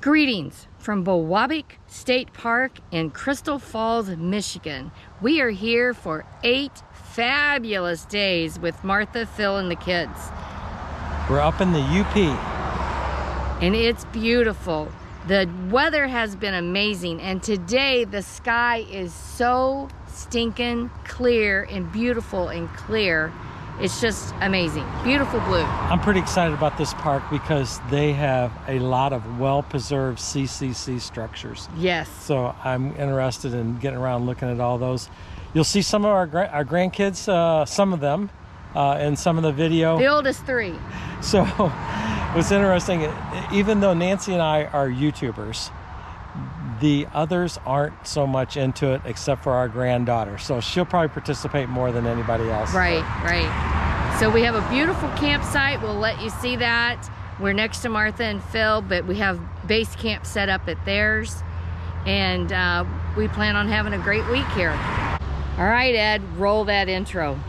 Greetings from Bewabic State Park in Crystal Falls, Michigan. We are here for 8 fabulous days with Martha, Phil, and the kids. We're up in the UP. And it's beautiful. The weather has been amazing, and today the sky is so stinking clear and beautiful and clear. It's just amazing. Beautiful blue. I'm pretty excited about this park because they have a lot of well-preserved CCC structures. Yes. So I'm interested in getting around looking at all those. You'll see some of our grandkids, some of them, in some of the video. The oldest 3. So what's interesting, even though Nancy and I are YouTubers, the others aren't so much into it except for our granddaughter. So she'll probably participate more than anybody else. Right, right. So we have a beautiful campsite. We'll let you see that. We're next to Martha and Phil, but we have base camp set up at theirs. And we plan on having a great week here. All right, Ed, roll that intro.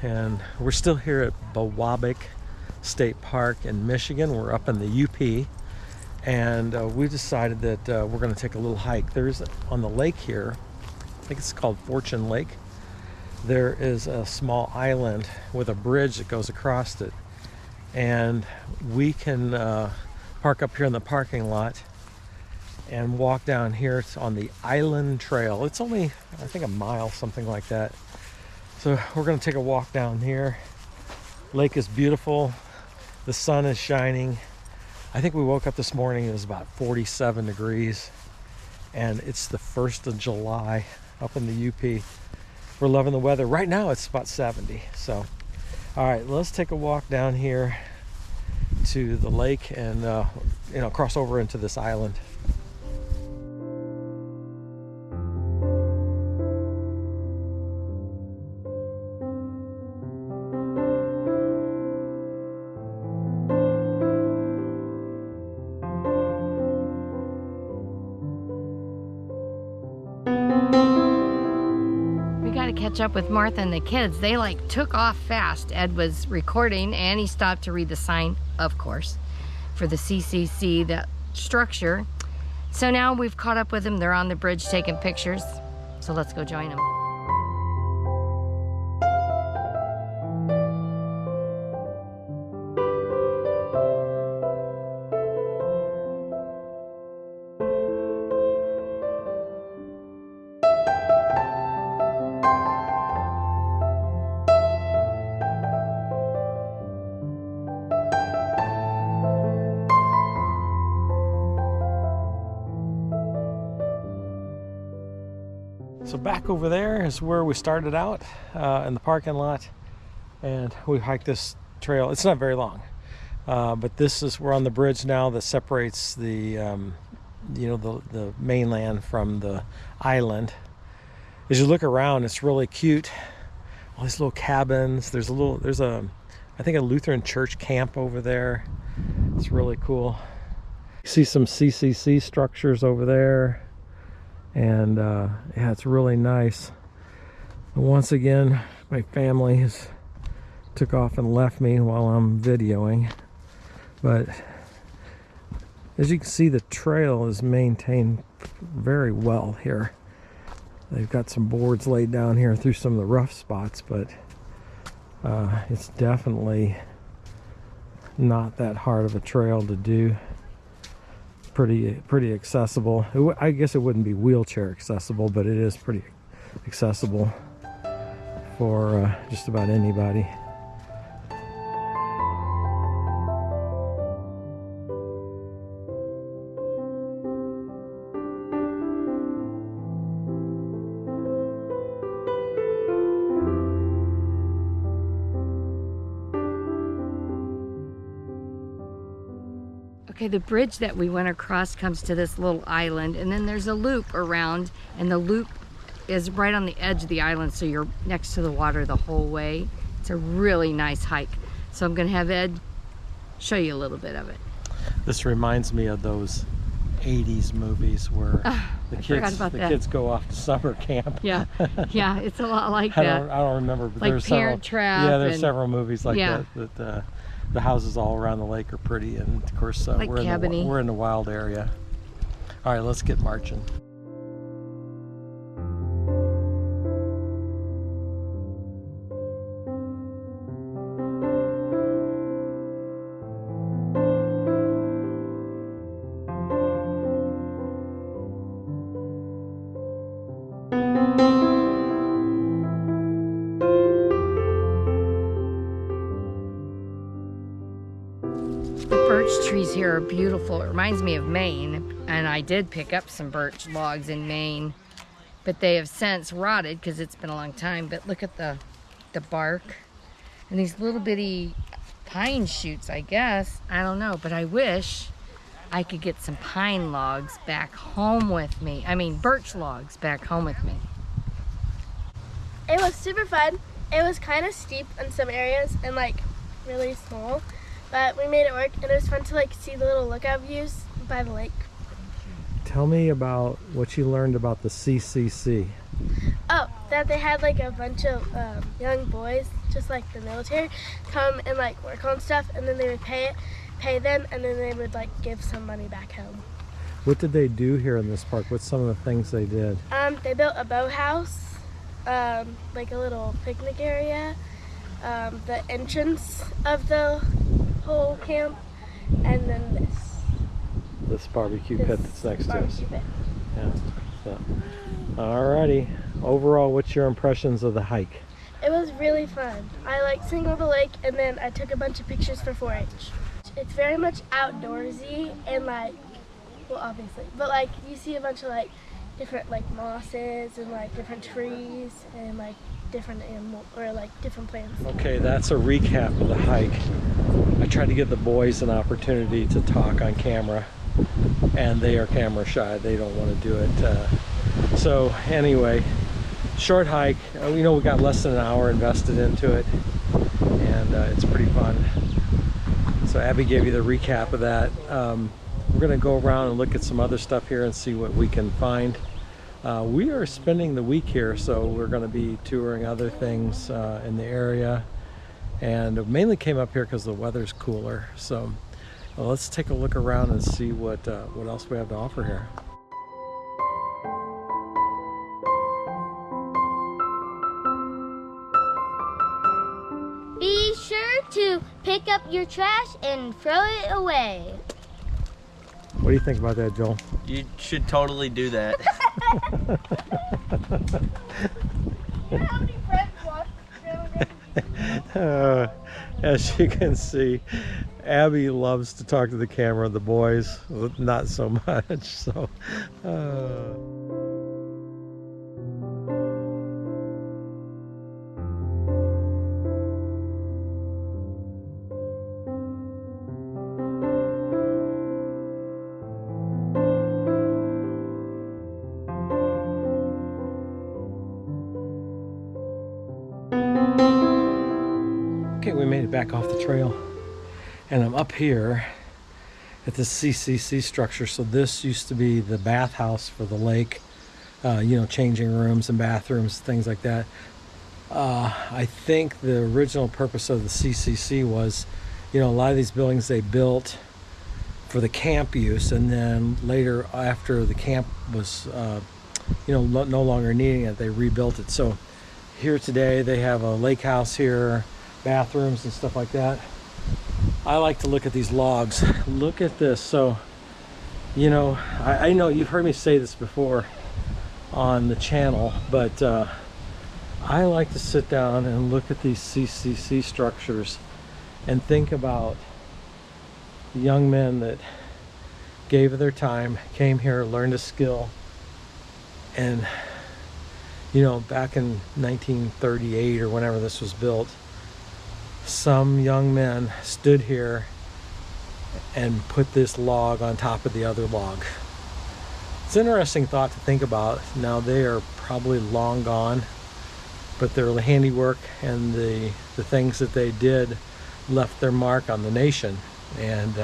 And we're still here at Bewabic State Park in Michigan. We're up in the UP, and we decided that we're going to take a little hike. There's on the lake here, I think it's called Fortune Lake, there is a small island with a bridge that goes across it, and we can park up here in the parking lot and walk down here on the island trail. It's only, I think, a mile, something like that. So we're going to take a walk down here. Lake is beautiful. The sun is shining. I think we woke up this morning, it was about 47 degrees. And it's the 1st of July up in the UP. We're loving the weather. Right now it's about 70. So, all right, let's take a walk down here to the lake and cross over into this island. Catch up with Martha and the kids. They like took off fast. Ed was recording and he stopped to read the sign, of course, for the CCC, that structure. So now we've caught up with them. They're on the bridge taking pictures. So let's go join them. So back over there is where we started out in the parking lot, and we hiked this trail. It's not very long, but we're on the bridge now that separates the the mainland from the island. As you look around, it's really cute. All these little cabins. There's I think a Lutheran church camp over there. It's really cool. You see some CCC structures over there. And yeah, it's really nice. Once again, my family took off and left me while I'm videoing, but as you can see, the trail is maintained very well here. They've got some boards laid down here through some of the rough spots, but it's definitely not that hard of a trail to do. Pretty accessible. I guess it wouldn't be wheelchair accessible, but it is pretty accessible for just about anybody. Okay, the bridge that we went across comes to this little island, and then there's a loop around, and the loop is right on the edge of the island, so you're next to the water the whole way. It's a really nice hike. So I'm gonna have Ed show you a little bit of it. This reminds me of those 80s movies where the kids go off to summer camp. Yeah, yeah, it's a lot like that. I don't remember, but like there's Parent Trap. Yeah, there's several movies like that. The houses all around the lake are pretty, and of course like we're in the wild area. All right, let's get marching. Birch trees here are beautiful. It reminds me of Maine, and I did pick up some birch logs in Maine, but they have since rotted because it's been a long time. But look at the bark and these little bitty pine shoots, I guess. I don't know, but I wish I could get some pine logs back home with me. I mean, birch logs back home with me. It was super fun. It was kind of steep in some areas and like really small. But we made it work, and it was fun to like see the little lookout views by the lake. Tell me about what you learned about the CCC. Oh, that they had like a bunch of young boys, just like the military, come and like work on stuff, and then they would pay them, and then they would like give some money back home. What did they do here in this park? What's some of the things they did? They built a boathouse, like a little picnic area, the entrance of the whole camp, and then this barbecue pit that's next to us. Pit. Yeah. So, alrighty. Overall, what's your impressions of the hike? It was really fun. I liked seeing all the lake, and then I took a bunch of pictures for 4-H. It's very much outdoorsy and like, well, obviously, but like you see a bunch of like different like mosses and like different trees and like different animals or like different plants. Okay, that's a recap of the hike. I tried to give the boys an opportunity to talk on camera, and they are camera shy. They don't want to do it. So anyway, short hike. We got less than an hour invested into it, and it's pretty fun. So Abby gave you the recap of that. We're going to go around and look at some other stuff here and see what we can find. We are spending the week here, so we're going to be touring other things in the area, and mainly came up here because the weather's cooler. So let's take a look around and see what else we have to offer here. Be sure to pick up your trash and throw it away. What do you think about that, Joel? You should totally do that. As you can see, Abby loves to talk to the camera. The boys, not so much. So. Okay, we made it back off the trail, and I'm up here at the CCC structure. So this used to be the bathhouse for the lake, changing rooms and bathrooms, things like that. I think the original purpose of the CCC was, a lot of these buildings they built for the camp use, and then later after the camp was, no longer needing it, they rebuilt it. So here today they have a lake house here, bathrooms and stuff like that. I like to look at these logs. Look at this. So, you know, I know you've heard me say this before on the channel, but I like to sit down and look at these CCC structures and think about the young men that gave their time, came here, learned a skill, and you know, back in 1938 or whenever this was built, some young men stood here and put this log on top of the other log. It's an interesting thought to think about. Now they are probably long gone, but their handiwork and the things that they did left their mark on the nation. And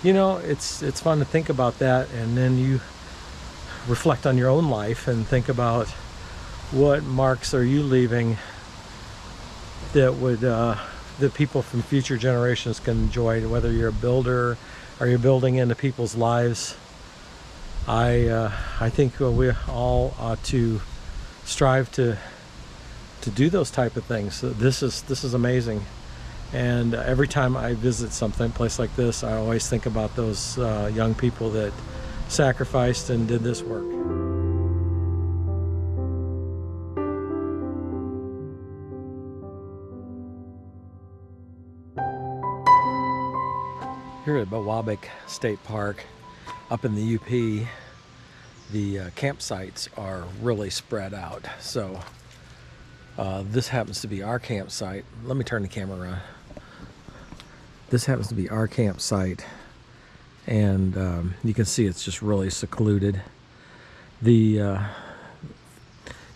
you know, it's fun to think about that, and then you reflect on your own life and think about what marks are you leaving that would that people from future generations can enjoy, whether you're a builder or you're building into people's lives. I think we all ought to strive to do those type of things. So this is amazing, and every time I visit a place like this, I always think about those young people that sacrificed and did this work. Here at Bewabic State Park up in the UP, the campsites are really spread out. So this happens to be our campsite. Let me turn the camera around. This happens to be our campsite, and you can see it's just really secluded. You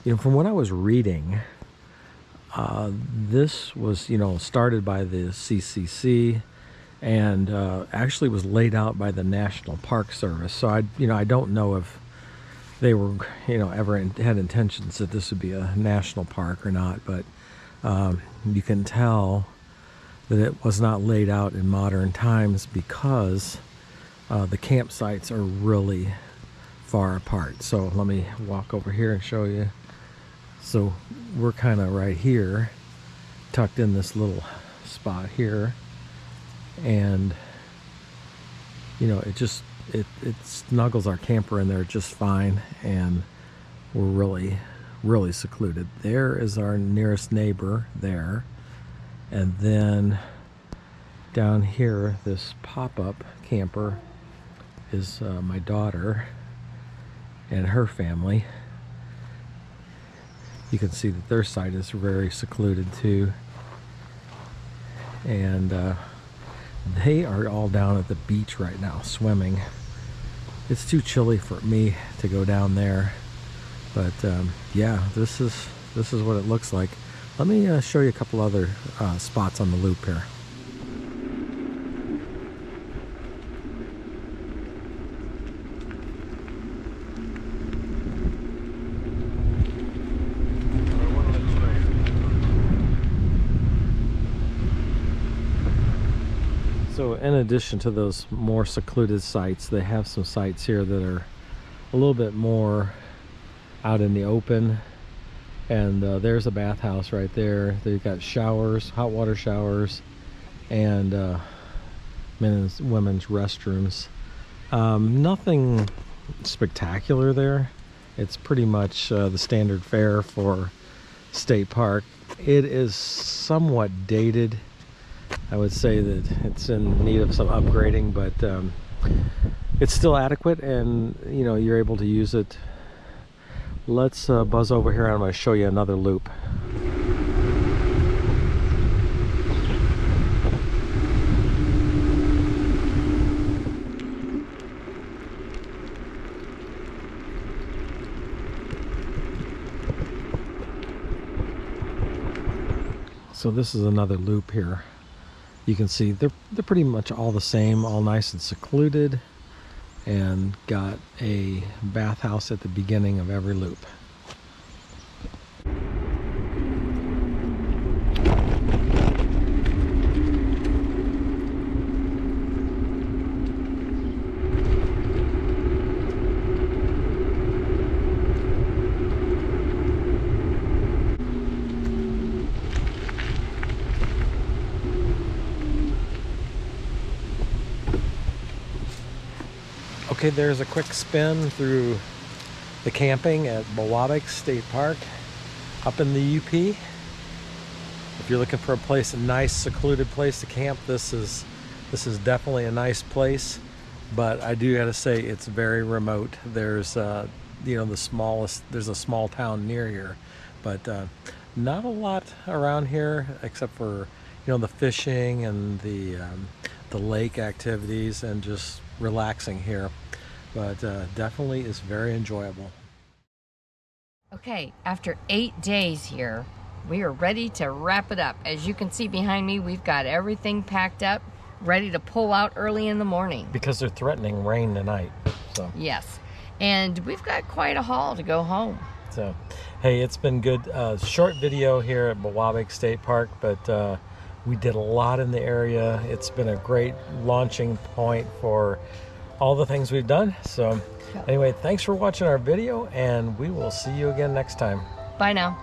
know, from what I was reading, this was, you know, started by the CCC, and actually was laid out by the National Park Service. So I don't know if they were, you know, ever had intentions that this would be a national park or not, but you can tell that it was not laid out in modern times because the campsites are really far apart. So let me walk over here and show you. So we're kind of right here, tucked in this little spot here, and you know, it snuggles our camper in there just fine, and we're really secluded. There is our nearest neighbor there, and then down here, this pop-up camper is my daughter and her family. You can see that their site is very secluded too, and they are all down at the beach right now swimming. It's too chilly for me to go down there, but yeah, this is what it looks like. Let me show you a couple other spots on the loop here. So in addition to those more secluded sites, they have some sites here that are a little bit more out in the open. And there's a bathhouse right there. They've got showers, hot water showers, and men's and women's restrooms. Nothing spectacular there. It's pretty much the standard fare for State Park. It is somewhat dated. I would say that it's in need of some upgrading, but it's still adequate, and you know, you're able to use it. Let's buzz over here, and I'm going to show you another loop. So this is another loop here. You can see they're pretty much all the same, all nice and secluded, and got a bathhouse at the beginning of every loop. Okay, there's a quick spin through the camping at Bewabic State Park up in the UP. If you're looking for a place, a nice secluded place to camp, this is definitely a nice place, but I do gotta say it's very remote. There's you know, there's a small town near here, but not a lot around here except for, you know, the fishing and the lake activities and just relaxing here, but definitely is very enjoyable. Okay, after 8 days here, we are ready to wrap it up. As you can see behind me, we've got everything packed up, ready to pull out early in the morning. Because they're threatening rain tonight. So Yes, and we've got quite a haul to go home. So, hey, it's been good. Short video here at Bewabic State Park, but we did a lot in the area. It's been a great launching point for all the things we've done. So anyway, thanks for watching our video, and we will see you again next time. Bye now.